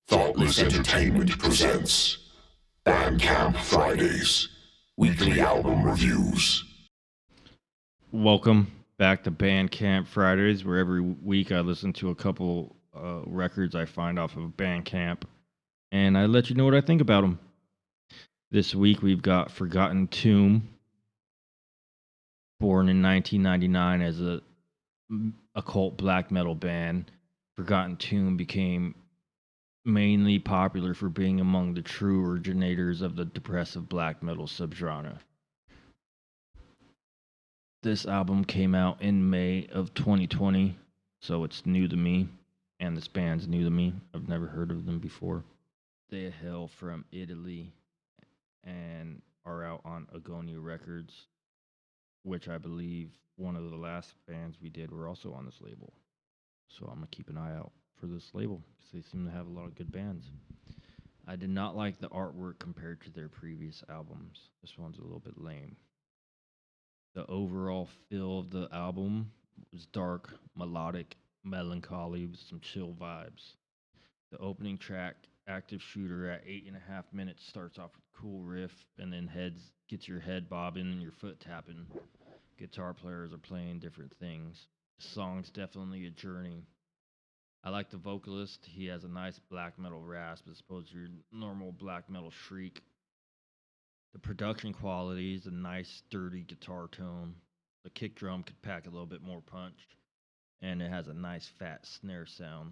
Thoughtless Entertainment presents Bandcamp Fridays, weekly album reviews. Welcome back to Bandcamp Fridays, where every week I listen to a couple records I find off of Bandcamp, and I let you know what I think about them. This week we've got Forgotten Tomb, born in 1999 as a occult black metal band. Forgotten Tomb became mainly popular for being among the true originators of the depressive black metal subgenre. This album came out in May of 2020, so it's new to me, and this band's new to me. I've never heard of them before. They hail from Italy and are out on Agonia Records, which I believe one of the last bands we did were also on this label. So I'm gonna keep an eye out for this label because they seem to have a lot of good bands. I did not like the artwork compared to their previous albums. This one's a little bit lame. The overall feel of the album was dark, melodic, melancholy with some chill vibes. The opening track, Active Shooter, at 8.5 minutes, starts off with a cool riff and then gets your head bobbing and your foot tapping. Guitar players are playing different things. The song's definitely a journey. I like the vocalist. He has a nice black metal rasp as opposed to your normal black metal shriek. The production quality is a nice, sturdy guitar tone. The kick drum could pack a little bit more punch, and it has a nice, fat snare sound.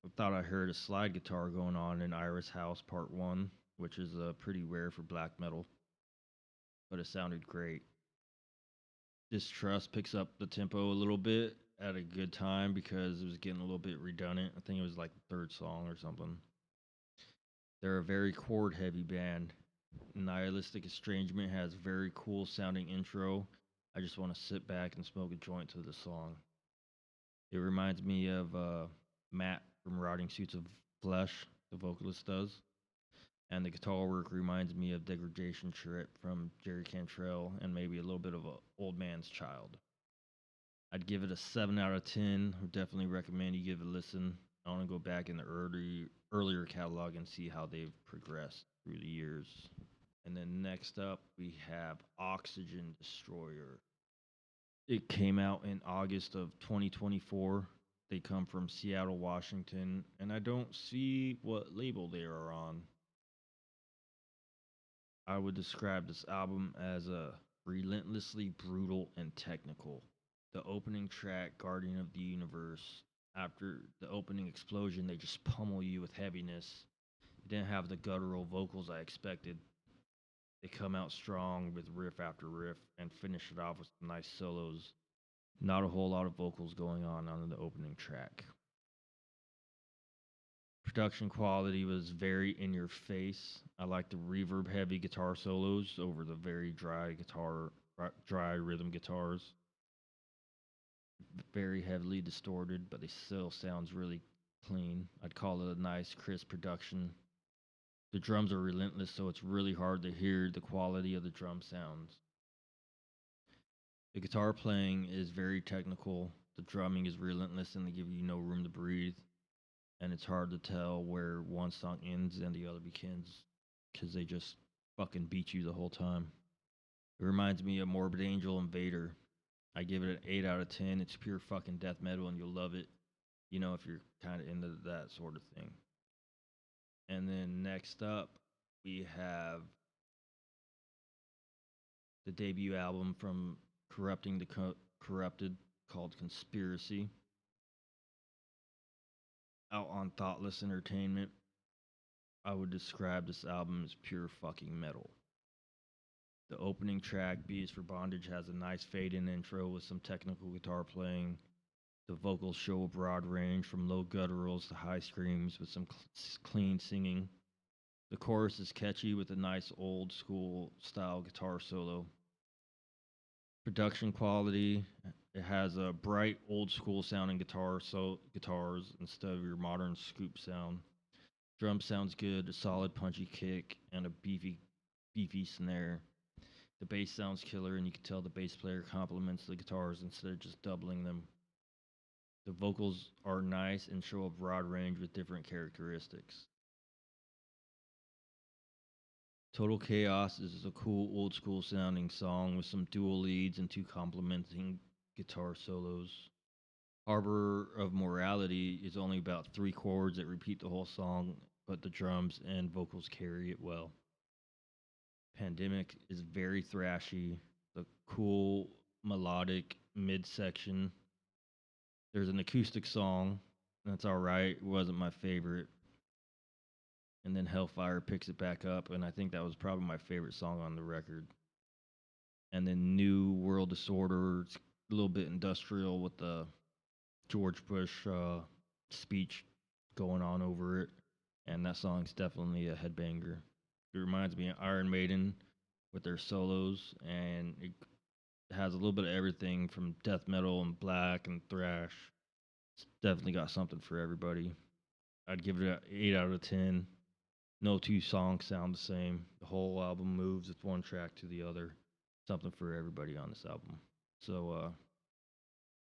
I thought I heard a slide guitar going on in Iris House Part 1, which is pretty rare for black metal, but it sounded great. Distrust picks up the tempo a little bit at a good time because it was getting a little bit redundant. I think it was like the third song or something. They're a very chord heavy band. Nihilistic Estrangement has very cool sounding intro. I just want to sit back and smoke a joint to the song. It reminds me of Matt from Rotting Suits of Flesh, the vocalist does. And the guitar work reminds me of Degradation Trip from Jerry Cantrell and maybe a little bit of a Old Man's Child. I'd give it a 7 out of 10. I would definitely recommend you give it a listen. I want to go back in the earlier catalog and see how they've progressed through the years. And then next up, we have Oxygen Destroyer. It came out in August of 2024. They come from Seattle, Washington, and I don't see what label they are on. I would describe this album as a relentlessly brutal and technical. The opening track, Guardian of the Universe, after the opening explosion, they just pummel you with heaviness. It didn't have the guttural vocals I expected. They come out strong with riff after riff and finish it off with some nice solos. Not a whole lot of vocals going on the opening track. Production quality was very in your face. I like the reverb heavy guitar solos over the very dry rhythm guitars. Very heavily distorted, but they still sounds really clean. I'd call it a nice crisp production. The drums are relentless, so it's really hard to hear the quality of the drum sounds. The guitar playing is very technical. The drumming is relentless and they give you no room to breathe. And it's hard to tell where one song ends and the other begins because they just fucking beat you the whole time. It reminds me of Morbid Angel and Vader. I give it an 8 out of 10. It's pure fucking death metal and you'll love it, you know, if you're kind of into that sort of thing. And then next up, we have the debut album from Corrupting the Corrupted called Conspiracy, out on Thoughtless Entertainment. I would describe this album as pure fucking metal. The opening track, B is for Bondage, has a nice fade in intro with some technical guitar playing. The vocals show a broad range from low gutturals to high screams with some clean singing. The chorus is catchy with a nice old school style guitar solo. Production quality, it has a bright old school sounding guitars instead of your modern scoop sound. Drum sounds good, a solid punchy kick, and a beefy snare. The bass sounds killer, and you can tell the bass player complements the guitars instead of just doubling them. The vocals are nice and show a broad range with different characteristics. Total Chaos is a cool old school sounding song with some dual leads and two complementing guitar solos. Harbor of Morality is only about three chords that repeat the whole song, but the drums and vocals carry it well. Pandemic is very thrashy, the cool melodic midsection. There's an acoustic song that's all right. It wasn't my favorite. And then Hellfire picks it back up, and I think that was probably my favorite song on the record. And then New World Disorder, it's a little bit industrial with the George Bush speech going on over it, and that song's definitely a headbanger. It reminds me of Iron Maiden with their solos, and it has a little bit of everything from death metal and black and thrash. It's definitely got something for everybody. I'd give it an 8 out of 10. No two songs sound the same. The whole album moves with one track to the other. Something for everybody on this album. So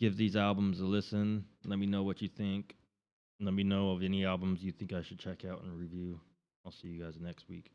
give these albums a listen. Let me know what you think. Let me know of any albums you think I should check out and review. I'll see you guys next week.